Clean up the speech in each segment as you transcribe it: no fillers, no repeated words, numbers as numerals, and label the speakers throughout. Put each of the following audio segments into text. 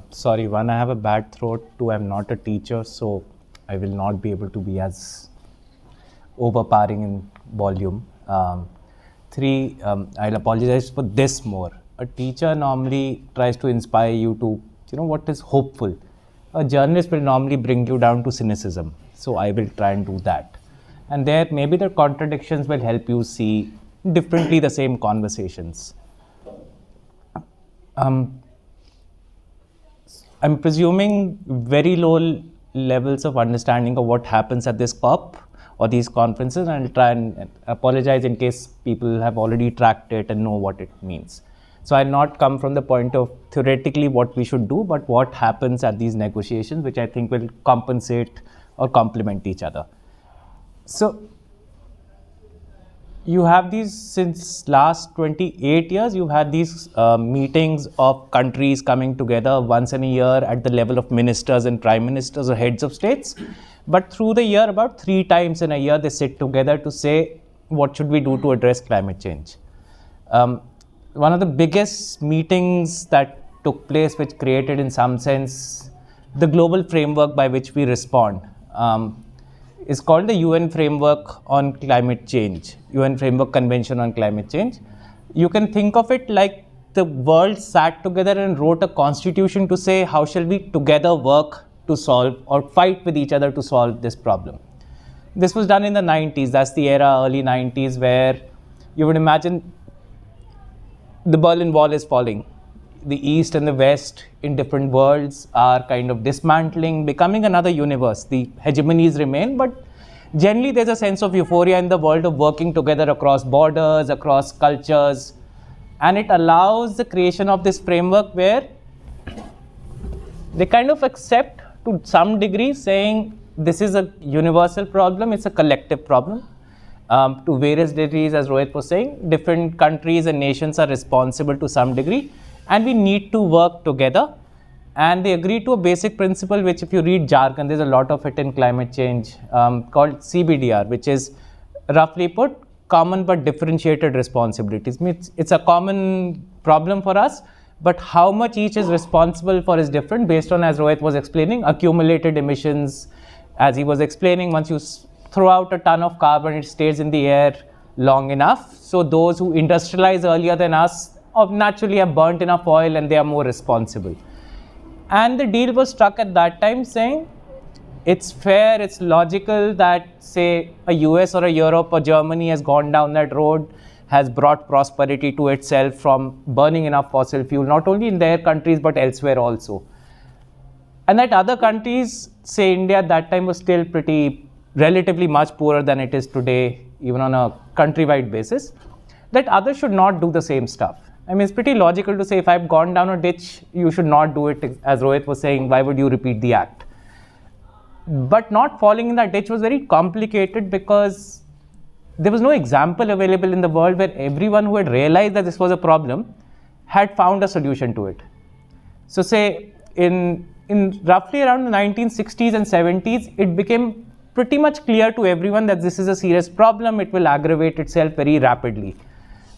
Speaker 1: Sorry, one, I have a bad throat. Two, I'm not a teacher, so I will not be able to be as overpowering in volume. Three, I'll apologize for this more. A teacher normally tries to inspire you to, what is hopeful. A journalist will normally bring you down to cynicism. So I will try and do that. And there, maybe the contradictions will help you see differently the same conversations. I'm presuming very low levels of understanding of what happens at this COP or these conferences, and I'll try and apologize in case people have already tracked it and know what it means. So I'll not come from the point of theoretically what we should do, but what happens at these negotiations, which I think will compensate or complement each other. So you have these, since last 28 years, you've had these meetings of countries coming together once in a year at the level of ministers and prime ministers or heads of states. But through the year, about 3 times in a year, they sit together to say, what should we do to address climate change? One of the biggest meetings that took place, which created in some sense the global framework by which we respond, is called the UN Framework on Climate Change, UN Framework Convention on Climate Change. You can think of it like the world sat together and wrote a constitution to say, how shall we together work to solve or fight with each other to solve this problem. This was done in the 90s. That's the era, early 90s, where you would imagine the Berlin Wall is falling. The East and the West in different worlds are kind of dismantling, becoming another universe. The hegemonies remain, but generally there's a sense of euphoria in the world of working together across borders, across cultures, and it allows the creation of this framework where they kind of accept to some degree, saying this is a universal problem, it's a collective problem. To various degrees, as Rohit was saying, different countries and nations are responsible to some degree, and we need to work together. And they agree to a basic principle, which if you read jargon, there's a lot of it in climate change, called CBDR, which is roughly put, common but differentiated responsibilities. It's a common problem for us, but how much each is responsible for is different based on, as Rohit was explaining, accumulated emissions. As he was explaining, once you throw out a ton of carbon, it stays in the air long enough. So those who industrialize earlier than us naturally have burnt enough oil and they are more responsible. And the deal was struck at that time saying it's fair, it's logical that, say, a US or a Europe or Germany has gone down that road, has brought prosperity to itself from burning enough fossil fuel, not only in their countries but elsewhere also. And that other countries, say India at that time was still relatively much poorer than it is today, even on a countrywide basis, that others should not do the same stuff. I mean, it's pretty logical to say, if I've gone down a ditch, you should not do it. As Rohit was saying, why would you repeat the act? But not falling in that ditch was very complicated because there was no example available in the world where everyone who had realized that this was a problem had found a solution to it. So say in roughly around the 1960s and 70s, it became pretty much clear to everyone that this is a serious problem. It will aggravate itself very rapidly.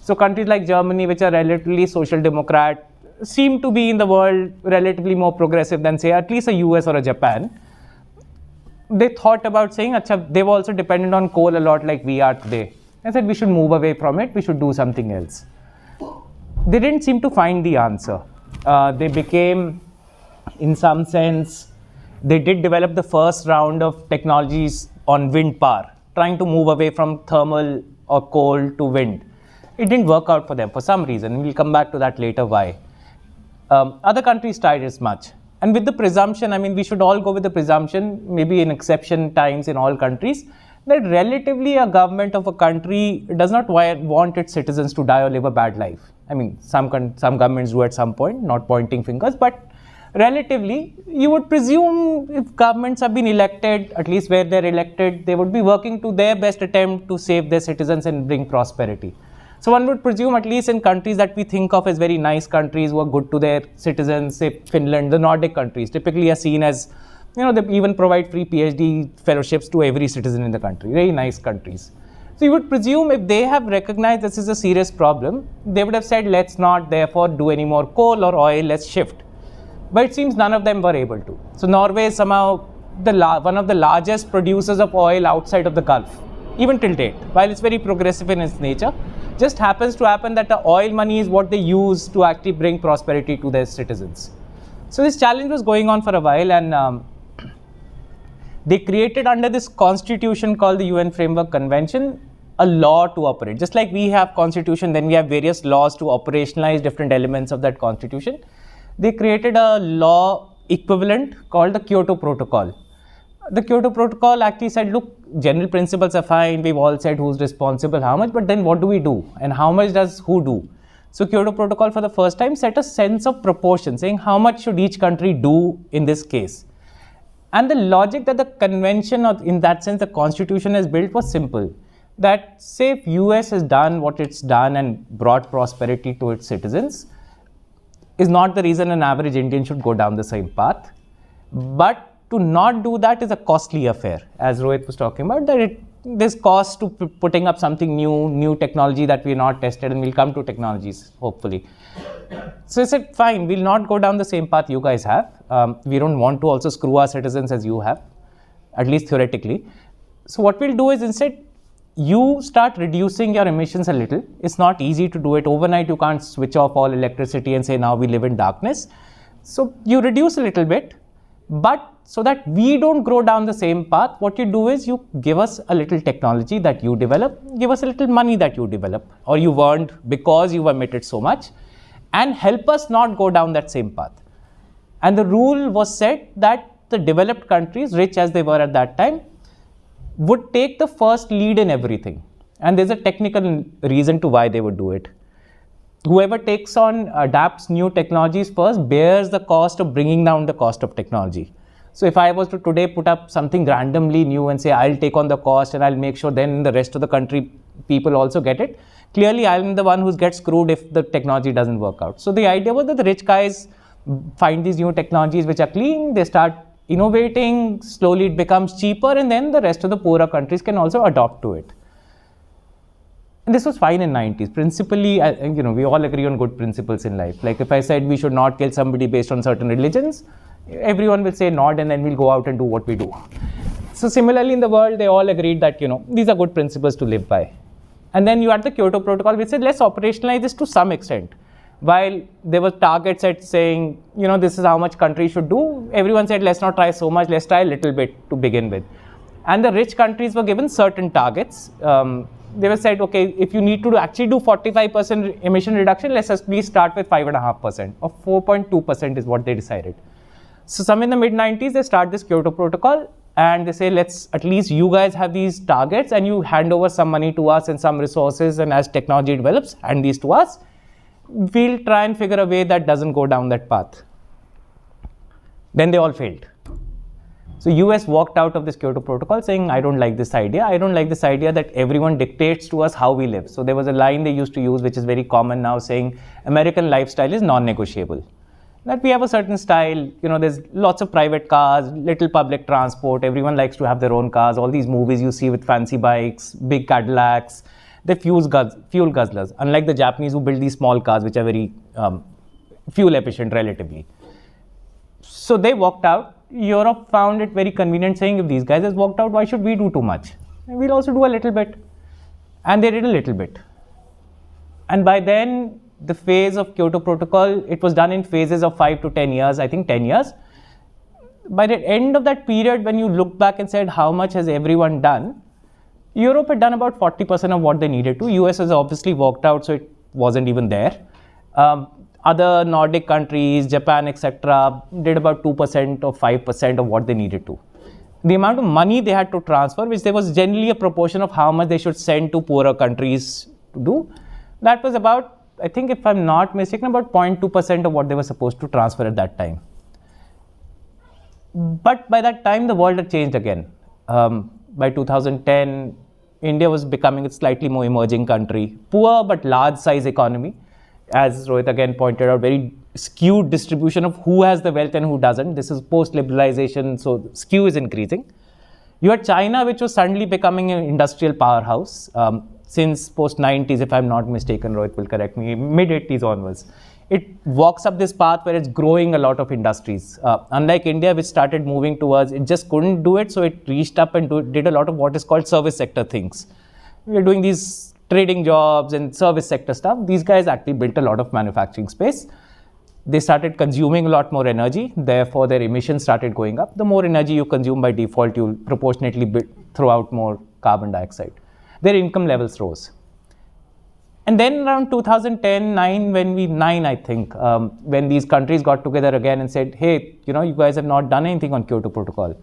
Speaker 1: So countries like Germany, which are relatively social democrat, seem to be in the world relatively more progressive than, say, at least a US or a Japan. They thought about saying, they were also dependent on coal a lot like we are today. I said we should move away from it, we should do something else. They didn't seem to find the answer. They became, in some sense, they did develop the first round of technologies on wind power, trying to move away from thermal or coal to wind. It didn't work out for them for some reason. We'll come back to that later why. Other countries tried as much. And with the presumption, I mean, we should all go with the presumption, maybe in exception times in all countries, that relatively a government of a country does not want its citizens to die or live a bad life. I mean, some governments do at some point, not pointing fingers, but relatively, you would presume if governments have been elected, at least where they're elected, they would be working to their best attempt to save their citizens and bring prosperity. So one would presume, at least in countries that we think of as very nice countries who are good to their citizens, say Finland, the Nordic countries, typically are seen as, they even provide free PhD fellowships to every citizen in the country, very nice countries. So you would presume if they have recognized this is a serious problem, they would have said, let's not therefore do any more coal or oil, let's shift. but it seems none of them were able to. So Norway is somehow one of the largest producers of oil outside of the Gulf, even till date. While it's very progressive in its nature, just happens to happen that the oil money is what they use to actually bring prosperity to their citizens. So this challenge was going on for a while, and they created under this constitution called the UN Framework Convention a law to operate. Just like we have constitution, then we have various laws to operationalize different elements of that constitution. They created a law equivalent called the Kyoto Protocol. The Kyoto Protocol actually said, look, general principles are fine, we've all said who's responsible, how much, but then what do we do? And how much does who do? So Kyoto Protocol for the first time set a sense of proportion, saying how much should each country do in this case. And the logic that the convention, or in that sense the constitution has built, was simple. That say if US has done what it's done and brought prosperity to its citizens, is not the reason an average Indian should go down the same path. But to not do that is a costly affair, as Rohit was talking about, that there's cost to putting up something new technology that we're not tested, and we'll come to technologies, hopefully. So I said, fine, we'll not go down the same path you guys have. We don't want to also screw our citizens as you have, at least theoretically. So what we'll do is instead, you start reducing your emissions a little. It's not easy to do it overnight. You can't switch off all electricity and say, now we live in darkness. So you reduce a little bit, but so that we don't grow down the same path, what you do is you give us a little technology that you develop, give us a little money that you develop, or you've earned because you've emitted so much, and help us not go down that same path. And the rule was set that the developed countries, rich as they were at that time, would take the first lead in everything. And there's a technical reason to why they would do it. Whoever adapts new technologies first bears the cost of bringing down the cost of technology. So if I was to today put up something randomly new and say I'll take on the cost and I'll make sure then the rest of the country people also get it, clearly I'm the one who gets screwed if the technology doesn't work out. So the idea was that the rich guys find these new technologies which are clean, they start innovating, slowly it becomes cheaper, and then the rest of the poorer countries can also adopt to it. And this was fine in 90s. Principally, we all agree on good principles in life. Like if I said we should not kill somebody based on certain religions, everyone will say nod, and then we'll go out and do what we do. So similarly in the world, they all agreed that, these are good principles to live by. And then you had the Kyoto Protocol, which said let's operationalize this to some extent. While there were targets at saying, this is how much countries should do, everyone said let's not try so much, let's try a little bit to begin with. And the rich countries were given certain targets. They were said, okay, if you need to actually do 45% emission reduction, let's at least start with 5.5%, or 4.2% is what they decided. So some in the mid-90s, they start this Kyoto Protocol, and they say, let's at least you guys have these targets, and you hand over some money to us and some resources, and as technology develops, hand these to us. We'll try and figure a way that doesn't go down that path. Then they all failed. So US walked out of this Kyoto Protocol saying, I don't like this idea. I don't like this idea that everyone dictates to us how we live. So there was a line they used to use, which is very common now, saying American lifestyle is non-negotiable. That we have a certain style, there's lots of private cars, little public transport, everyone likes to have their own cars. All these movies you see with fancy bikes, big Cadillacs, they're fuel guzzlers, unlike the Japanese who build these small cars which are very fuel efficient relatively. So they walked out. Europe found it very convenient, saying if these guys have walked out, why should we do too much? We'll also do a little bit. And they did a little bit. And by then, the phase of Kyoto Protocol, it was done in phases of 5 to 10 years, I think 10 years. By the end of that period, when you look back and said how much has everyone done, Europe had done about 40% of what they needed to. US has obviously walked out, so it wasn't even there. Other Nordic countries, Japan, etc., did about 2% or 5% of what they needed to. The amount of money they had to transfer, which there was generally a proportion of how much they should send to poorer countries to do, that was about, I think if I'm not mistaken, about 0.2% of what they were supposed to transfer at that time. But by that time, the world had changed again. By 2010, India was becoming a slightly more emerging country, poor but large size economy. As Rohit again pointed out, very skewed distribution of who has the wealth and who doesn't. This is post-liberalization, so skew is increasing. You had China, which was suddenly becoming an industrial powerhouse since post-90s, if I'm not mistaken, Rohit will correct me, mid-80s onwards. it walks up this path where it's growing a lot of industries. Unlike India, which started moving towards, it just couldn't do it, so it reached up and did a lot of what is called service sector things. We are doing these trading jobs and service sector stuff. These guys actually built a lot of manufacturing space. They started consuming a lot more energy, therefore their emissions started going up. The more energy you consume, by default, you'll proportionately throw out more carbon dioxide. Their income levels rose. And then around 2010, when these countries got together again and said, hey, you guys have not done anything on Kyoto Protocol.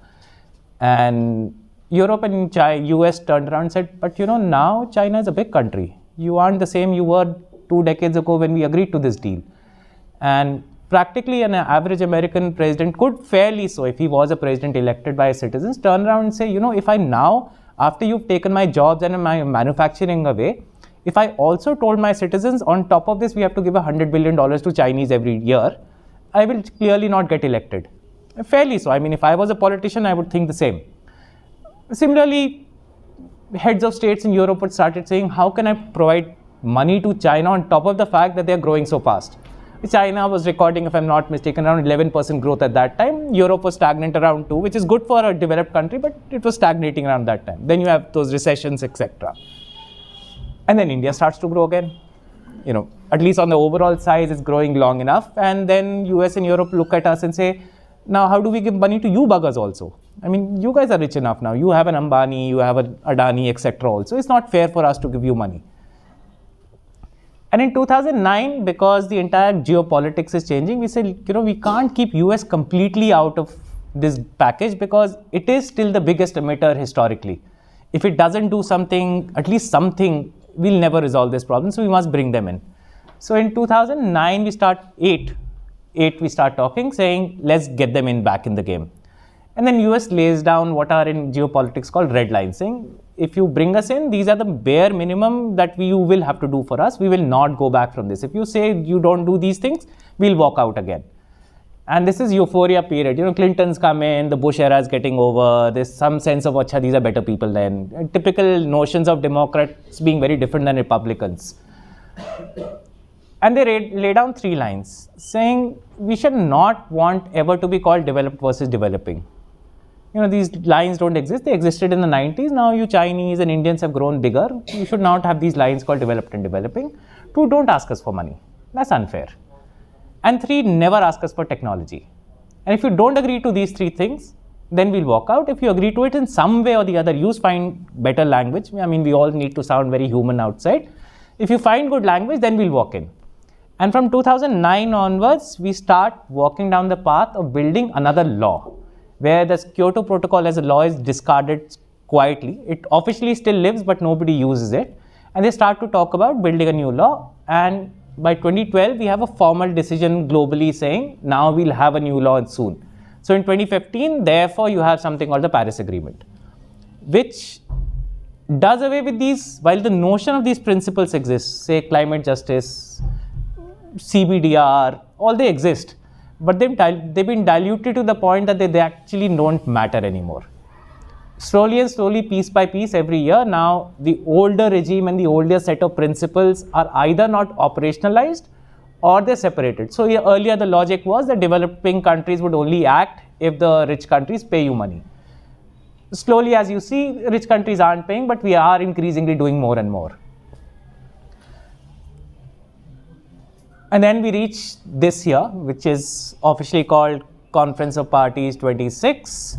Speaker 1: And Europe and US turned around and said, but now China is a big country. You aren't the same you were 2 decades ago when we agreed to this deal. And practically an average American president could fairly so, if he was a president elected by his citizens, turn around and say, if I now, after you've taken my jobs and my manufacturing away, if I also told my citizens, on top of this, we have to give $100 billion to Chinese every year, I will clearly not get elected. Fairly so. I mean, if I was a politician, I would think the same. Similarly, heads of states in Europe would started saying, how can I provide money to China on top of the fact that they're growing so fast? China was recording, if I'm not mistaken, around 11% growth at that time. Europe was stagnant around 2%, which is good for a developed country, but it was stagnating around that time. Then you have those recessions, etc. And then India starts to grow again. At least on the overall size, it's growing long enough. And then US and Europe look at us and say, now how do we give money to you buggers also? I mean, you guys are rich enough now. You have an Ambani, you have an Adani, etc. also. It's not fair for us to give you money. And in 2009, because the entire geopolitics is changing, we said, we can't keep US completely out of this package because it is still the biggest emitter historically. If it doesn't do something, at least something, we'll never resolve this problem. So we must bring them in. So in 2009, we start talking, saying, let's get them back in the game. And then US lays down what are in geopolitics called red lines, saying, if you bring us in, these are the bare minimum that you will have to do for us. We will not go back from this. If you say you don't do these things, we'll walk out again. And this is euphoria period. Clinton's come in, the Bush era is getting over. There's some sense of, acha, these are better people than. Typical notions of Democrats being very different than Republicans. And they lay down 3 lines, saying we should not want ever to be called developed versus developing. These lines don't exist. They existed in the 90s. Now you Chinese and Indians have grown bigger. You should not have these lines called developed and developing. 2, don't ask us for money. That's unfair. And 3, never ask us for technology. And if you don't agree to these 3 things, then we'll walk out. If you agree to it in some way or the other, you find better language. I mean, we all need to sound very human outside. If you find good language, then we'll walk in. And from 2009 onwards, we start walking down the path of building another law, where the Kyoto Protocol as a law is discarded quietly. It officially still lives, but nobody uses it. And they start to talk about building a new law. And by 2012, we have a formal decision globally saying, now we'll have a new law soon. So in 2015, therefore, you have something called the Paris Agreement, which does away with these, while the notion of these principles exists, say climate justice, CBDR, all they exist. But they've been diluted to the point that they actually don't matter anymore. Slowly and slowly, piece by piece, every year, now the older regime and the older set of principles are either not operationalized or they're separated. So earlier the logic was that developing countries would only act if the rich countries pay you money. Slowly, as you see, rich countries aren't paying, but we are increasingly doing more and more. And then we reach this year, which is officially called Conference of Parties 26.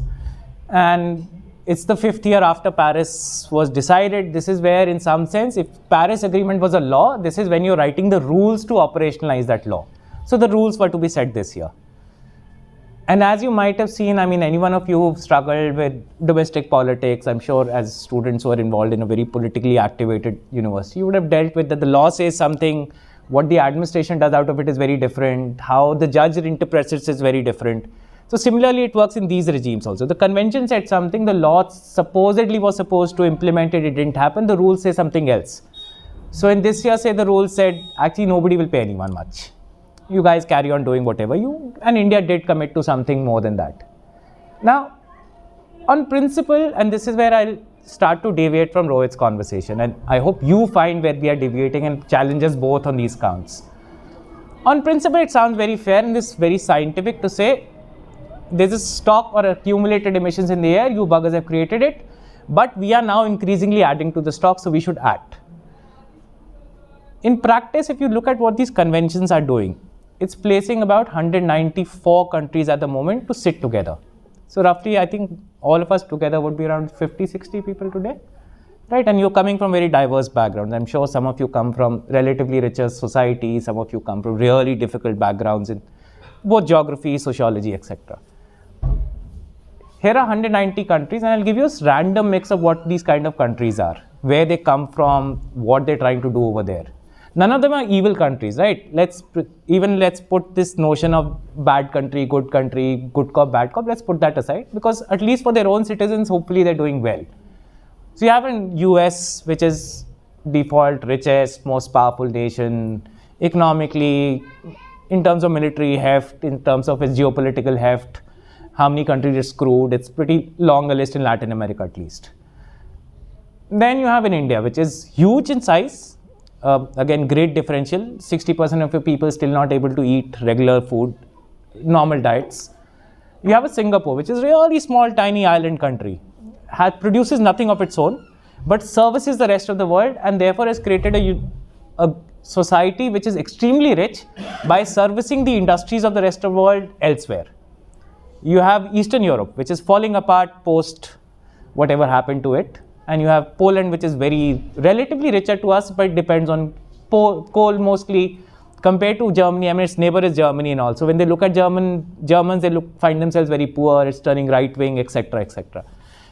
Speaker 1: And it's the 5th year after Paris was decided. This is where, in some sense, if Paris Agreement was a law, this is when you're writing the rules to operationalize that law. So the rules were to be set this year. And as you might have seen, I mean, any one of you who've struggled with domestic politics, I'm sure as students who are involved in a very politically activated university, you would have dealt with that the law says something, what the administration does out of it is very different, how the judge interprets it is very different. So similarly, it works in these regimes also. The convention said something, the law supposedly was supposed to implement it, it didn't happen, the rules say something else. So in this year, say the rules said, actually nobody will pay anyone much. You guys carry on doing whatever you, and India did commit to something more than that. Now, on principle, and this is where I'll start to deviate from Rohit's conversation, and I hope you find where we are deviating and challenge us both on these counts. On principle, it sounds very fair and this very scientific to say there's a stock or accumulated emissions in the air, you buggers have created it, but we are now increasingly adding to the stock, so we should act. In practice, if you look at what these conventions are doing, it's placing about 194 countries at the moment to sit together. So roughly, I think all of us together would be around 50, 60 people today, right? And you're coming from very diverse backgrounds. I'm sure some of you come from relatively richer societies, some of you come from really difficult backgrounds in both geography, sociology, etc. Here are 190 countries, and I'll give you a random mix of what these kind of countries are, where they come from, what they're trying to do over there. None of them are evil countries, right? Let's put this notion of bad country, good cop, bad cop, let's put that aside, because at least for their own citizens, hopefully they're doing well. So you have in US, which is default richest, most powerful nation, economically, in terms of military heft, in terms of its geopolitical heft, how many countries are screwed, it's pretty long a list in Latin America at least. Then you have in India, which is huge in size, again great differential, 60% of your people still not able to eat regular food, normal diets. You have a Singapore, which is really small, tiny island country, produces nothing of its own, but services the rest of the world, and therefore has created a society which is extremely rich by servicing the industries of the rest of the world elsewhere. You have Eastern Europe, which is falling apart post whatever happened to it. And you have Poland, which is relatively richer to us, but it depends on coal mostly compared to Germany. I mean, its neighbor is Germany and all. So when they look at Germans, they find themselves very poor, it's turning right wing, etc., etc.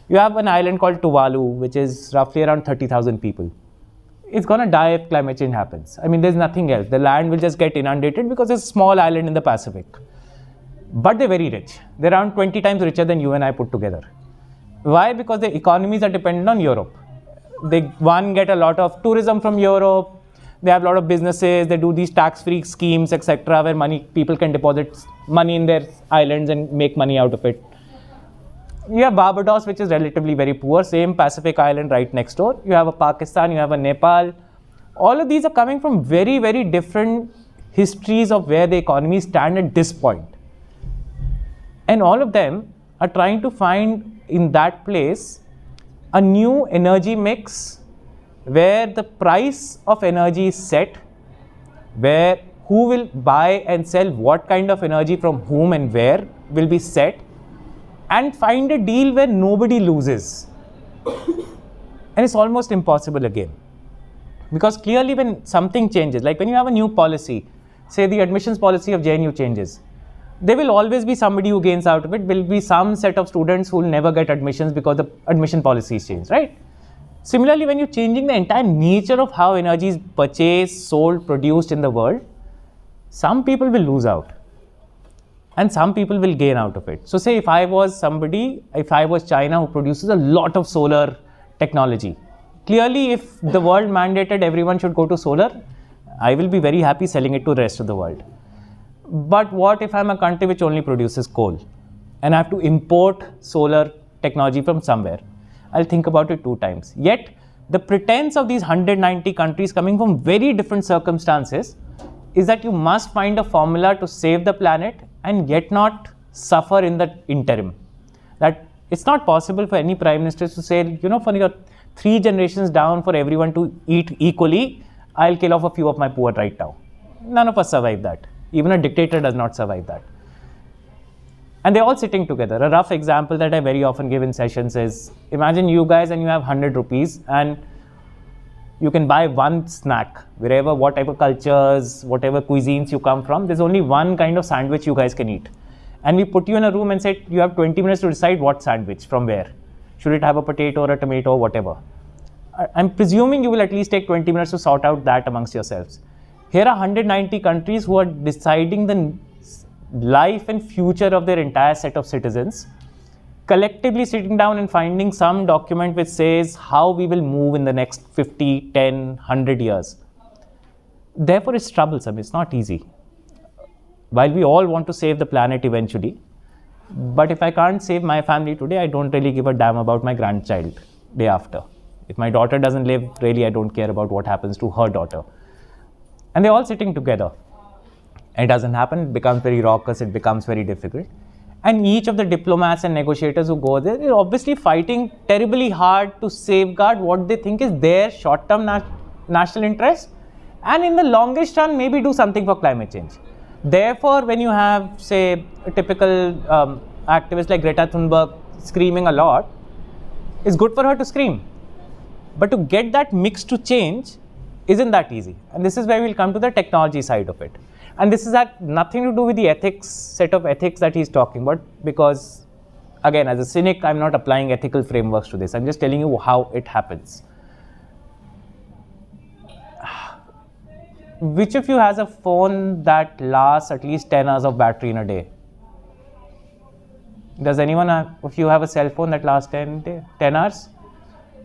Speaker 1: You have an island called Tuvalu, which is roughly around 30,000 people. It's going to die if climate change happens. I mean, there's nothing else. The land will just get inundated because it's a small island in the Pacific. But they're very rich. They're around 20 times richer than you and I put together. Why? Because their economies are dependent on Europe. They get a lot of tourism from Europe. They have a lot of businesses. They do these tax-free schemes, etc., where people can deposit money in their islands and make money out of it. You have Barbados, which is relatively very poor, same Pacific island right next door. You have a Pakistan, you have a Nepal. All of these are coming from very, very different histories of where the economies stand at this point. And all of them are trying to find in that place a new energy mix where the price of energy is set, where who will buy and sell what kind of energy from whom and where will be set, and find a deal where nobody loses. And it's almost impossible again. Because clearly when something changes, like when you have a new policy, say the admissions policy of JNU changes, there will always be somebody who gains out of it. Will be some set of students who will never get admissions because the admission policies change, right? Similarly, when you're changing the entire nature of how energy is purchased, sold, produced in the world, some people will lose out and some people will gain out of it. So say if I was China who produces a lot of solar technology, clearly if the world mandated everyone should go to solar, I will be very happy selling it to the rest of the world. But what if I'm a country which only produces coal and I have to import solar technology from somewhere? I'll think about it 2 times. Yet, the pretense of these 190 countries coming from very different circumstances is that you must find a formula to save the planet and yet not suffer in the interim. That it's not possible for any prime minister to say, for your 3 generations down for everyone to eat equally, I'll kill off a few of my poor right now. None of us survive that. Even a dictator does not survive that. And they're all sitting together. A rough example that I very often give in sessions is, imagine you guys and you have 100 rupees and you can buy one snack, whatever cultures, whatever cuisines you come from, there's only one kind of sandwich you guys can eat. And we put you in a room and say, you have 20 minutes to decide what sandwich, from where. Should it have a potato or a tomato or whatever? I'm presuming you will at least take 20 minutes to sort out that amongst yourselves. Here are 190 countries who are deciding the life and future of their entire set of citizens, collectively sitting down and finding some document which says how we will move in the next 50, 10, 100 years. Therefore, it's troublesome. It's not easy. While we all want to save the planet eventually, but if I can't save my family today, I don't really give a damn about my grandchild day after. If my daughter doesn't live, really I don't care about what happens to her daughter. And they're all sitting together. And it doesn't happen, it becomes very raucous, it becomes very difficult. And each of the diplomats and negotiators who go there, they're obviously fighting terribly hard to safeguard what they think is their short-term national interest, and in the longest run, maybe do something for climate change. Therefore, when you have, say, a typical activist like Greta Thunberg screaming a lot, it's good for her to scream. But to get that mix to change isn't that easy. And this is where we'll come to the technology side of it. And this has had nothing to do with the ethics, set of ethics that he's talking about, because, again, as a cynic, I'm not applying ethical frameworks to this. I'm just telling you how it happens. Which of you has a phone that lasts at least 10 hours of battery in a day? Does anyone of you have a cell phone that lasts 10 hours?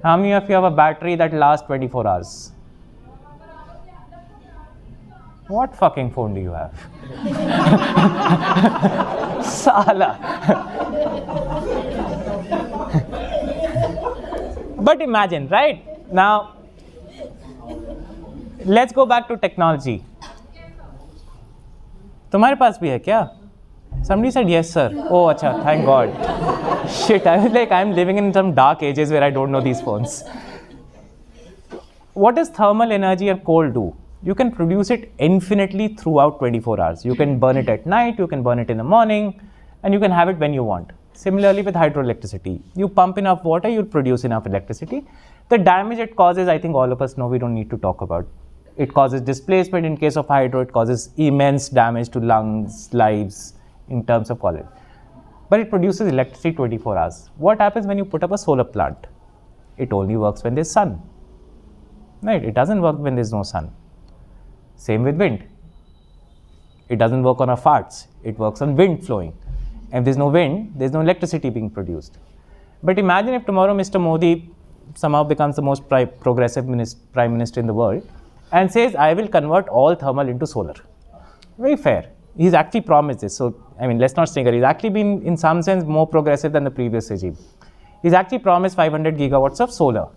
Speaker 1: How many of you have a battery that lasts 24 hours? What fucking phone do you have? Sala. But imagine, right? Now, let's go back to technology. तुम्हारे पास भी है क्या? Somebody said yes, sir. Oh, acha, thank God. Shit, I was like, I'm living in some dark ages where I don't know these phones. What does thermal energy or coal do? You can produce it infinitely throughout 24 hours. You can burn it at night, you can burn it in the morning, and you can have it when you want. Similarly with hydroelectricity, you pump enough water, you'll produce enough electricity. The damage it causes, I think all of us know, we don't need to talk about. It causes displacement in case of hydro, it causes immense damage to lungs, lives, in terms of quality. But it produces electricity 24 hours. What happens when you put up a solar plant? It only works when there's sun. Right? It doesn't work when there's no sun. Same with wind. It doesn't work on our farts. It works on wind flowing. And if there's no wind, there's no electricity being produced. But imagine if tomorrow Mr. Modi somehow becomes the most progressive prime minister in the world and says, I will convert all thermal into solar. Very fair. He's actually promised this. So, I mean, let's not snigger. He's actually been, in some sense, more progressive than the previous regime. He's actually promised 500 gigawatts of solar.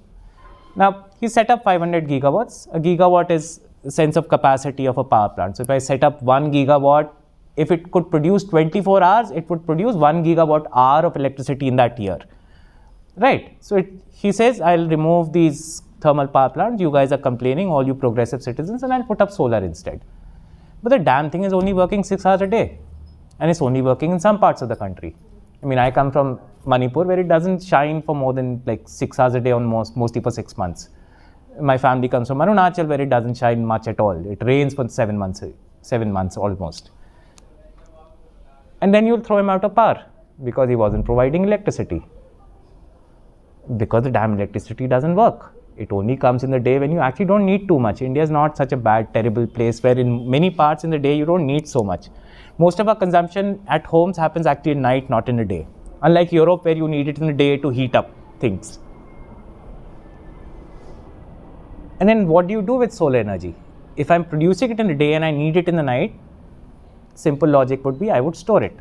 Speaker 1: Now, he set up 500 gigawatts. A gigawatt is the sense of capacity of a power plant. So, if I set up 1 gigawatt, if it could produce 24 hours, it would produce 1 gigawatt hour of electricity in that year. Right? So, he says, I'll remove these thermal power plants. You guys are complaining, all you progressive citizens, and I'll put up solar instead. But the damn thing is only working 6 hours a day. And it's only working in some parts of the country. I mean, I come from Manipur, where it doesn't shine for more than like 6 hours a day on mostly for 6 months. My family comes from Arunachal, where it doesn't shine much at all. It rains for 7 months almost. And then you'll throw him out of power because he wasn't providing electricity. Because the damn electricity doesn't work. It only comes in the day when you actually don't need too much. India is not such a bad, terrible place where in many parts in the day you don't need so much. Most of our consumption at homes happens actually at night, not in the day. Unlike Europe, where you need it in the day to heat up things. And then what do you do with solar energy? If I'm producing it in the day and I need it in the night, simple logic would be I would store it,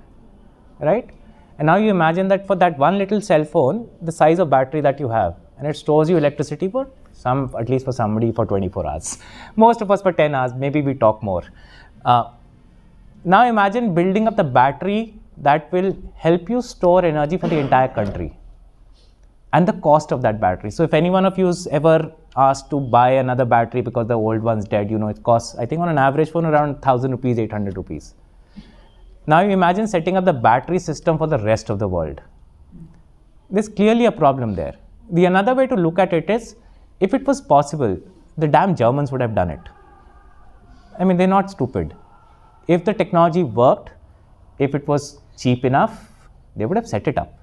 Speaker 1: right? And now you imagine that for that one little cell phone, the size of battery that you have, and it stores you electricity for at least for somebody for 24 hours. Most of us for 10 hours, maybe we talk more. Now imagine building up the battery that will help you store energy for the entire country. And the cost of that battery. So if any one of you is ever asked to buy another battery because the old one's dead, you know, it costs, I think on an average phone around 1,000 rupees, 800 rupees. Now you imagine setting up the battery system for the rest of the world. There's clearly a problem there. The another way to look at it is, if it was possible, the damn Germans would have done it. I mean, they're not stupid. If the technology worked, if it was cheap enough, they would have set it up.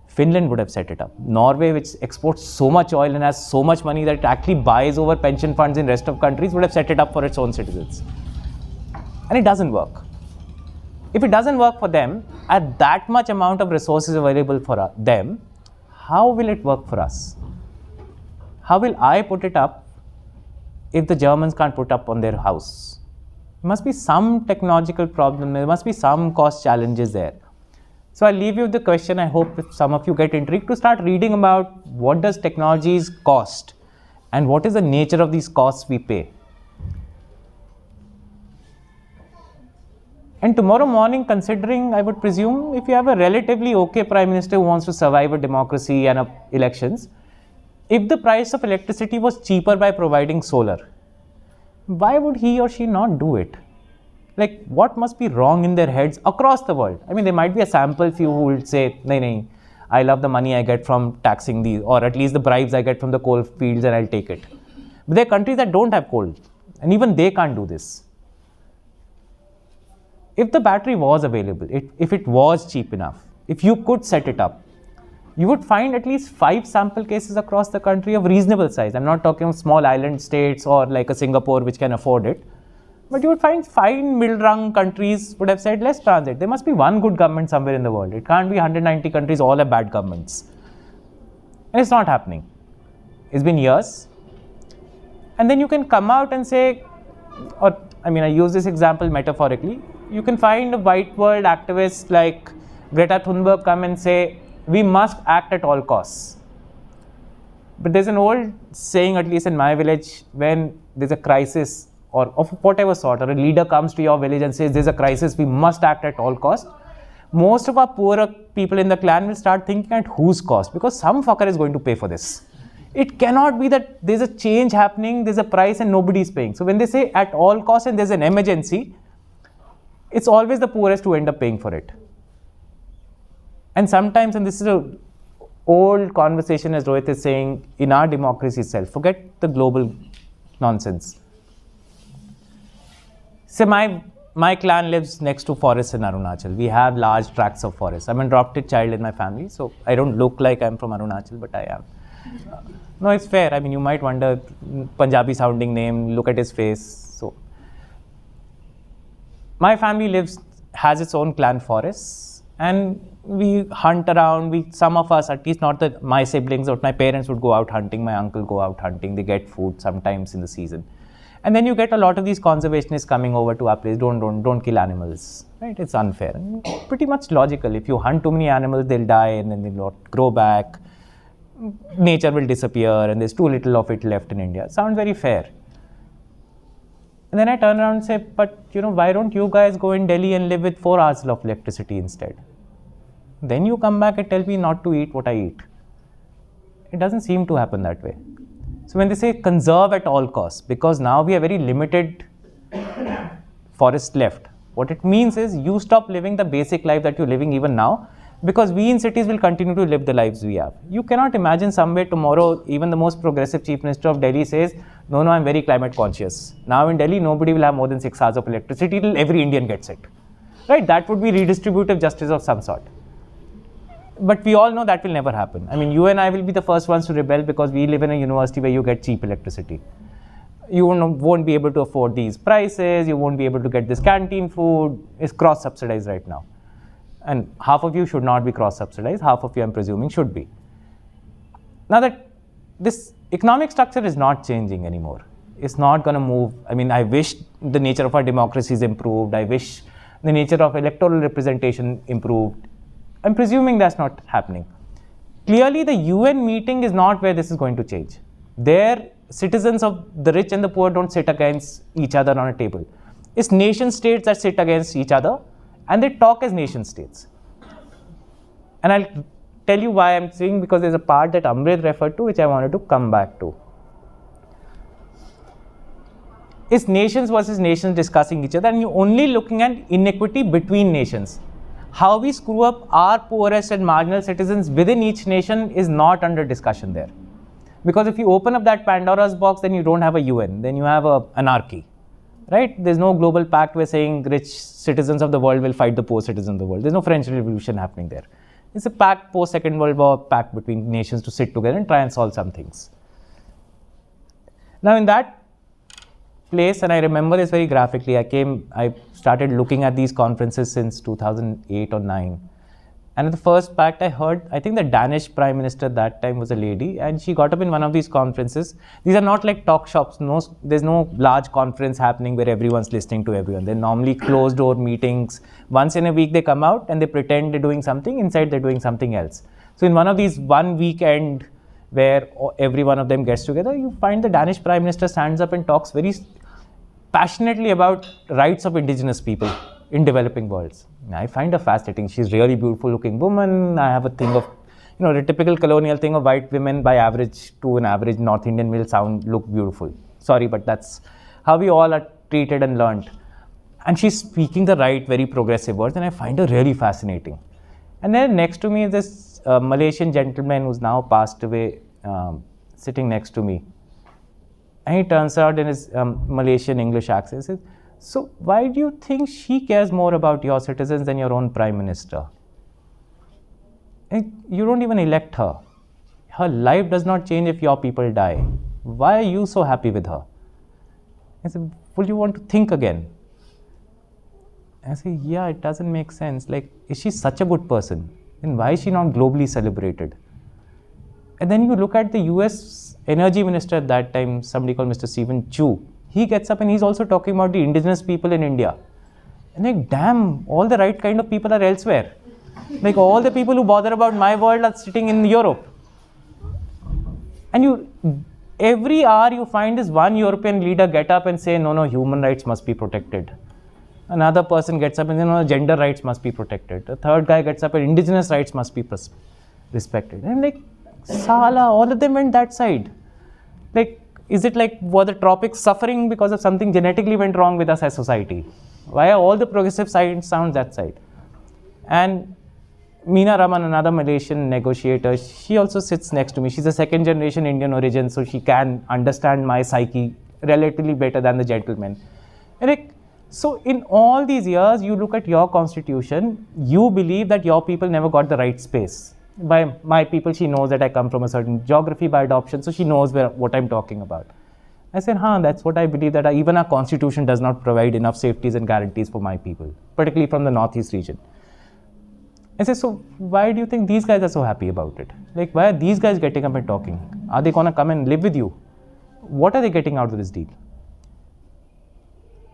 Speaker 1: Finland would have set it up. Norway, which exports so much oil and has so much money that it actually buys over pension funds in rest of countries, would have set it up for its own citizens. And it doesn't work. If it doesn't work for them, at that much amount of resources available for them, how will it work for us? How will I put it up if the Germans can't put up on their house? There must be some technological problem, there must be some cost challenges there. So I'll leave you with the question. I hope if some of you get intrigued to start reading about what does technologies cost and what is the nature of these costs we pay. And tomorrow morning, considering, I would presume, if you have a relatively okay prime minister who wants to survive a democracy and elections, if the price of electricity was cheaper by providing solar, why would he or she not do it? Like, what must be wrong in their heads across the world? I mean, there might be a sample few who will say, nahin, I love the money I get from taxing these, or at least the bribes I get from the coal fields, and I'll take it. But there are countries that don't have coal, and even they can't do this. If the battery was available, if it was cheap enough, if you could set it up, you would find at least 5 sample cases across the country of reasonable size. I'm not talking of small island states or like a Singapore which can afford it. But you would find 5 middle-rung countries would have said, let's transit. There must be one good government somewhere in the world. It can't be 190 countries all have bad governments. And it's not happening. It's been years. And then you can come out and say, or I mean, I use this example metaphorically. You can find a white world activist like Greta Thunberg come and say, we must act at all costs. But there's an old saying, at least in my village, when there's a crisis or of whatever sort, or a leader comes to your village and says, there's a crisis, we must act at all costs. Most of our poorer people in the clan will start thinking at whose cost, because some fucker is going to pay for this. It cannot be that there's a change happening, there's a price and nobody is paying. So when they say at all costs and there's an emergency, it's always the poorest who end up paying for it. And sometimes, and this is an old conversation as Rohit is saying, in our democracy itself, forget the global nonsense. So my clan lives next to forests in Arunachal. We have large tracts of forest. I'm an adopted child in my family, so I don't look like I'm from Arunachal, but I am. No, it's fair. I mean, you might wonder, Punjabi sounding name, look at his face. So, my family has its own clan forests, and we hunt around. Some of us, at least not my siblings, but my parents would go out hunting. My uncle go out hunting. They get food sometimes in the season. And then you get a lot of these conservationists coming over to our place. Don't kill animals, right? It's unfair. And pretty much logical. If you hunt too many animals, they'll die and then they'll not grow back. Nature will disappear and there's too little of it left in India. Sounds very fair. And then I turn around and say, but why don't you guys go in Delhi and live with 4 hours of electricity instead? Then you come back and tell me not to eat what I eat. It doesn't seem to happen that way. So when they say conserve at all costs, because now we have very limited forest left, what it means is you stop living the basic life that you're living even now, because we in cities will continue to live the lives we have. You cannot imagine somewhere tomorrow, even the most progressive chief minister of Delhi says, no, I'm very climate conscious. Now in Delhi, nobody will have more than 6 hours of electricity till every Indian gets it. Right? That would be redistributive justice of some sort. But we all know that will never happen. I mean, you and I will be the first ones to rebel because we live in a university where you get cheap electricity. You won't be able to afford these prices. You won't be able to get this canteen food. It's cross-subsidized right now. And half of you should not be cross-subsidized. Half of you, I'm presuming, should be. Now that this economic structure is not changing anymore. It's not going to move. I mean, I wish the nature of our democracy is improved. I wish the nature of electoral representation improved. I'm presuming that's not happening. Clearly, the UN meeting is not where this is going to change. There, citizens of the rich and the poor don't sit against each other on a table. It's nation states that sit against each other, and they talk as nation states. And I'll tell you why I'm saying, because there's a part that Amrit referred to, which I wanted to come back to. It's nations versus nations discussing each other, and you're only looking at inequity between nations. How we screw up our poorest and marginal citizens within each nation is not under discussion there. Because if you open up that Pandora's box, then you don't have a UN, then you have an anarchy, right? There's no global pact where saying rich citizens of the world will fight the poor citizens of the world. There's no French Revolution happening there. It's a pact, post-Second World War pact between nations to sit together and try and solve some things. Now in that place, and I remember this very graphically, I started looking at these conferences since 2008 or 9. And at the first pact I heard, I think the Danish Prime Minister at that time was a lady, and she got up in one of these conferences. These are not like talk shops. There's no large conference happening where everyone's listening to everyone. They're normally closed door meetings. Once in a week they come out and they pretend they're doing something. Inside they're doing something else. So in one of these one weekend where every one of them gets together, you find the Danish Prime Minister stands up and talks very passionately about rights of indigenous people. in developing worlds. I find her fascinating. She's really beautiful looking woman. I have a thing of, the typical colonial thing of white women by average to an average North Indian will look beautiful. Sorry, but that's how we all are treated and learned. And she's speaking the right, very progressive words, and I find her really fascinating. And then next to me is this Malaysian gentleman who's now passed away, sitting next to me. And he turns out in his Malaysian English accent, says, so why do you think she cares more about your citizens than your own prime minister? And you don't even elect her. Her life does not change if your people die. Why are you so happy with her? I said, will you want to think again? I say, yeah, it doesn't make sense. Like, is she such a good person? Then why is she not globally celebrated? And then you look at the US energy minister at that time, somebody called Mr. Stephen Chu. He gets up and he's also talking about the indigenous people in India. And like, damn, all the right kind of people are elsewhere. Like, all the people who bother about my world are sitting in Europe. And every hour you find this one European leader get up and say, no, human rights must be protected. Another person gets up and says, gender rights must be protected. The third guy gets up and indigenous rights must be respected. And like, Sala, all of them went that side. Like, is it like, were the tropics suffering because of something genetically went wrong with us as society? Why are all the progressive sides sound that side? And Meena Raman, another Malaysian negotiator, she also sits next to me. She's a second generation Indian origin, so she can understand my psyche relatively better than the gentleman. And like, so in all these years, you look at your constitution, you believe that your people never got the right space. By my people, she knows that I come from a certain geography by adoption, so she knows what I'm talking about. I said, that's what I believe, that even our constitution does not provide enough safeties and guarantees for my people, particularly from the Northeast region. I said, so why do you think these guys are so happy about it? Like, why are these guys getting up and talking? Are they going to come and live with you? What are they getting out of this deal?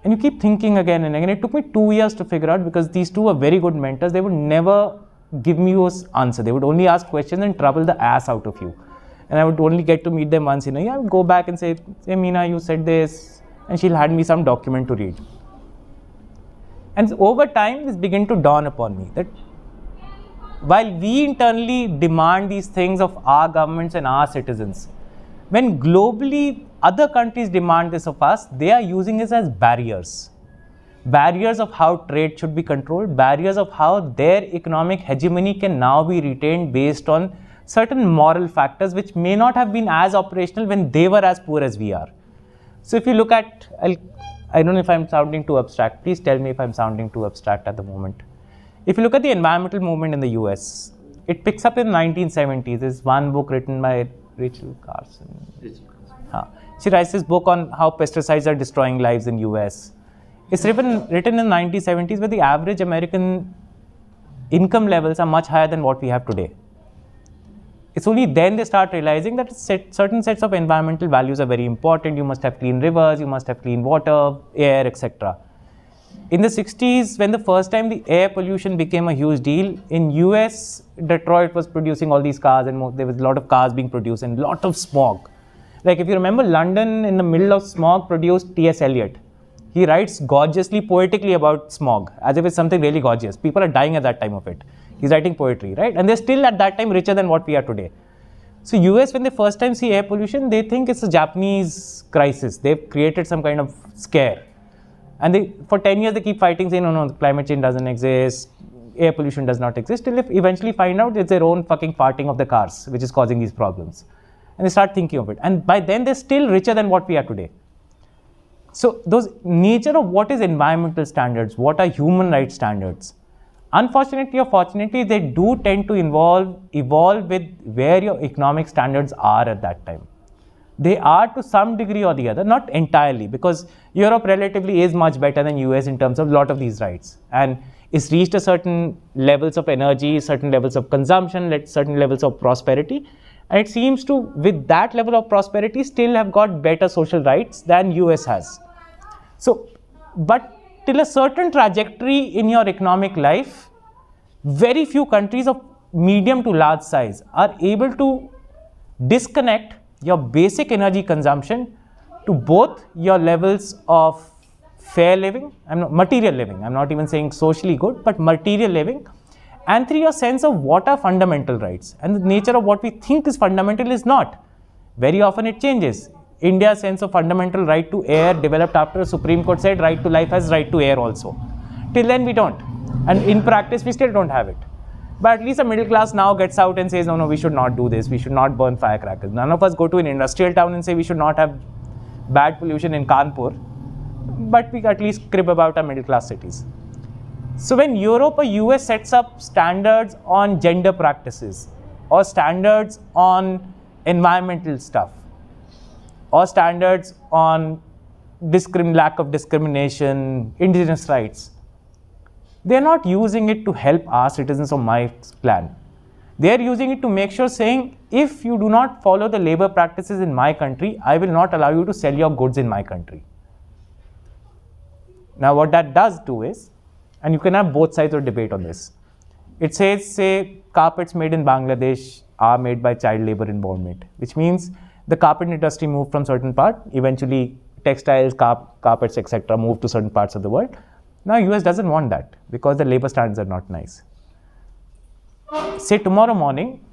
Speaker 1: And you keep thinking again and again. It took me 2 years to figure out, because these two are very good mentors. They would never give me an answer. They would only ask questions and trouble the ass out of you. And I would only get to meet them once in a year. I would go back and say, Meena, you said this. And she'll hand me some document to read. And over time, this began to dawn upon me that while we internally demand these things of our governments and our citizens, when globally other countries demand this of us, they are using this as barriers. Barriers of how trade should be controlled, barriers of how their economic hegemony can now be retained based on certain moral factors which may not have been as operational when they were as poor as we are. So if you look at, I don't know if I'm sounding too abstract, please tell me if I'm sounding too abstract at the moment. If you look at the environmental movement in the US, it picks up in the 1970s. There's one book written by Rachel Carson. She writes this book on how pesticides are destroying lives in US. It's written in the 1970s, where the average American income levels are much higher than what we have today. It's only then they start realizing that certain sets of environmental values are very important. You must have clean rivers, you must have clean water, air, etc. In the 60s, when the first time the air pollution became a huge deal, in US, Detroit was producing all these cars, and there was a lot of cars being produced and a lot of smog. Like, if you remember, London in the middle of smog produced T.S. Eliot. He writes gorgeously, poetically about smog, as if it's something really gorgeous. People are dying at that time of it. He's writing poetry, right? And they're still at that time richer than what we are today. So US, when they first time see air pollution, they think it's a Japanese crisis. They've created some kind of scare. And for 10 years, they keep fighting, saying, no, climate change doesn't exist, air pollution does not exist, till they eventually find out it's their own fucking farting of the cars, which is causing these problems. And they start thinking of it. And by then, they're still richer than what we are today. So those nature of what is environmental standards, what are human rights standards, unfortunately or fortunately, they do tend to evolve with where your economic standards are at that time. They are to some degree or the other, not entirely, because Europe relatively is much better than US in terms of a lot of these rights. And it's reached a certain levels of energy, certain levels of consumption, certain levels of prosperity. And it seems to, with that level of prosperity, still have got better social rights than US has. So, but till a certain trajectory in your economic life, very few countries of medium to large size are able to disconnect your basic energy consumption to both your levels of fair living, material living, I'm not even saying socially good, but material living. And 3, your sense of what are fundamental rights. And the nature of what we think is fundamental is not. Very often it changes. India's sense of fundamental right to air developed after the Supreme Court said right to life has right to air also. Till then we don't. And in practice we still don't have it. But at least the middle class now gets out and says, no, we should not do this. We should not burn firecrackers. None of us go to an industrial town and say we should not have bad pollution in Kanpur. But we at least crib about our middle class cities. So when Europe or US sets up standards on gender practices or standards on environmental stuff or standards on lack of discrimination, indigenous rights, they're not using it to help our citizens or my plan. They're using it to make sure saying, if you do not follow the labor practices in my country, I will not allow you to sell your goods in my country. Now what that does do is, and you can have both sides of debate on this. It says, say, carpets made in Bangladesh are made by child labor involvement, which means the carpet industry moved from certain part, eventually textiles, carpets, etc. moved to certain parts of the world. Now US doesn't want that because the labor standards are not nice. Say tomorrow morning,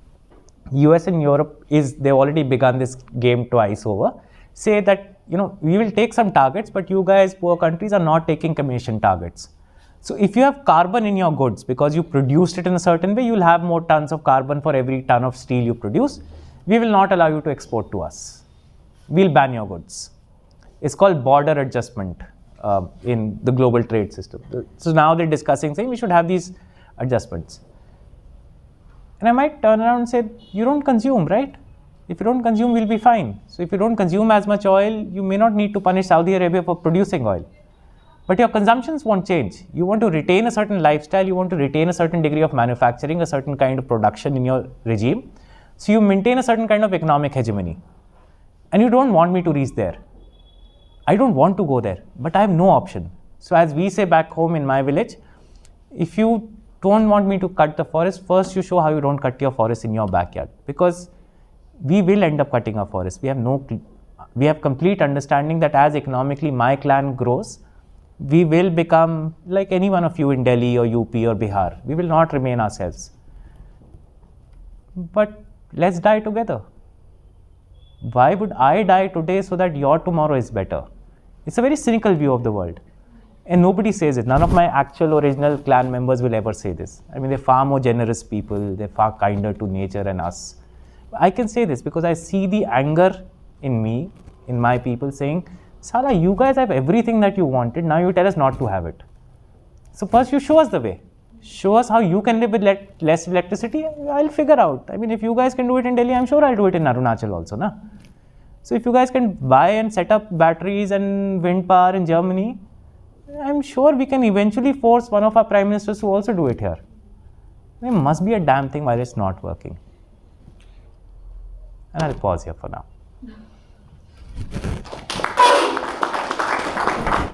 Speaker 1: US and Europe they've already begun this game twice over. Say that, we will take some targets, but you guys, poor countries, are not taking emission targets. So if you have carbon in your goods because you produced it in a certain way, you'll have more tons of carbon for every ton of steel you produce. We will not allow you to export to us. We'll ban your goods. It's called border adjustment in the global trade system. So now they're discussing saying we should have these adjustments. And I might turn around and say, you don't consume, right? If you don't consume, we'll be fine. So if you don't consume as much oil, you may not need to punish Saudi Arabia for producing oil. But your consumptions won't change. You want to retain a certain lifestyle, you want to retain a certain degree of manufacturing, a certain kind of production in your regime. So you maintain a certain kind of economic hegemony. And you don't want me to reach there. I don't want to go there, but I have no option. So as we say back home in my village, if you don't want me to cut the forest, first you show how you don't cut your forest in your backyard. Because we will end up cutting our forest. We have complete understanding that as economically my clan grows, we will become like any one of you in Delhi or UP or Bihar. We will not remain ourselves. But let's die together. Why would I die today so that your tomorrow is better? It's a very cynical view of the world. And nobody says it. None of my actual original clan members will ever say this. I mean, they're far more generous people. They're far kinder to nature and us. I can say this because I see the anger in me, in my people saying, Sala, you guys have everything that you wanted. Now you tell us not to have it. So first you show us the way. Show us how you can live with less electricity. I'll figure out. I mean, if you guys can do it in Delhi, I'm sure I'll do it in Arunachal also. Na? So if you guys can buy and set up batteries and wind power in Germany, I'm sure we can eventually force one of our prime ministers to also do it here. There must be a damn thing while it's not working. And I'll pause here for now.